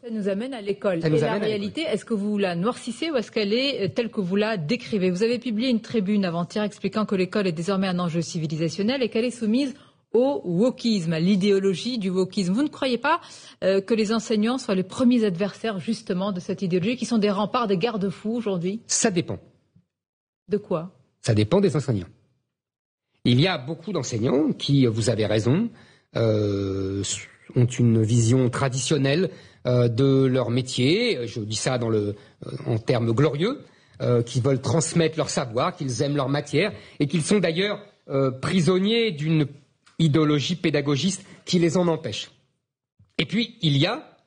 Ça nous amène à l'école. Et la réalité, est-ce que vous la noircissez ou est-ce qu'elle est telle que vous la décrivez? Vous avez publié une tribune avant-hier expliquant que l'école est désormais un enjeu civilisationnel et qu'elle est soumise au wokisme, à l'idéologie du wokisme. Vous ne croyez pas que les enseignants soient les premiers adversaires justement de cette idéologie, qui sont des remparts, des garde-fous aujourd'hui? Ça dépend. De quoi? Ça dépend des enseignants. Il y a beaucoup d'enseignants qui, vous avez raison, ont une vision traditionnelle de leur métier, je dis ça en termes glorieux, qui veulent transmettre leur savoir, qu'ils aiment leur matière et qu'ils sont d'ailleurs prisonniers d'une idéologie pédagogiste qui les en empêche. Et puis, il y a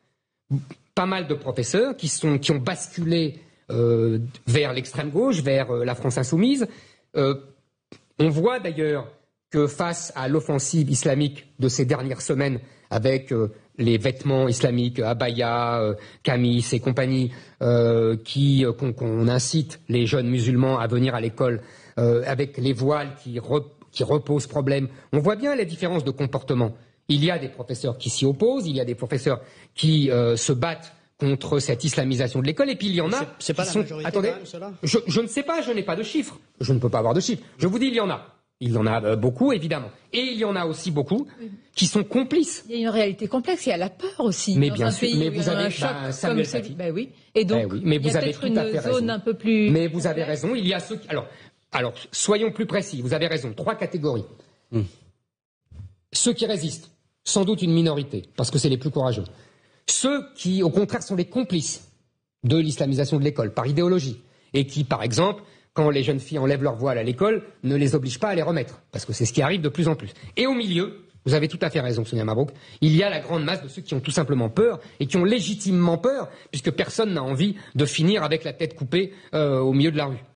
pas mal de professeurs qui ont basculé vers l'extrême gauche, vers la France insoumise. On voit d'ailleurs que face à l'offensive islamique de ces dernières semaines, avec les vêtements islamiques, abaya, camis et compagnie, qu'on incite les jeunes musulmans à venir à l'école, avec les voiles qui reposent problème, on voit bien les différences de comportement. Il y a des professeurs qui s'y opposent, il y a des professeurs qui se battent contre cette islamisation de l'école, et puis il y en a c'est pas qui la sont... majorité, Attendez, quand même, cela. je ne sais pas, je n'ai pas de chiffres. Je ne peux pas avoir de chiffres. Je vous dis, il y en a. Il y en a beaucoup, évidemment. Et il y en a aussi beaucoup qui sont complices. Il y a une réalité complexe, il y a la peur aussi. Mais dans bien un sûr, pays mais où il y vous a avez un choc Samuel comme celui. Paty. Ben oui. Et donc, oui, mais il y a vous avez peut-être tout une à fait zone raison. un peu plus. Mais vous avez raison, il y a ceux qui... Alors, soyons plus précis, vous avez raison, 3 catégories. Ceux qui résistent, sans doute une minorité, parce que c'est les plus courageux. Ceux qui, au contraire, sont les complices de l'islamisation de l'école, par idéologie, et qui, par exemple, quand les jeunes filles enlèvent leur voile à l'école, ne les obligent pas à les remettre, parce que c'est ce qui arrive de plus en plus. Et au milieu, vous avez tout à fait raison, Sonia Mabrouk, il y a la grande masse de ceux qui ont tout simplement peur, et qui ont légitimement peur, puisque personne n'a envie de finir avec la tête coupée au milieu de la rue.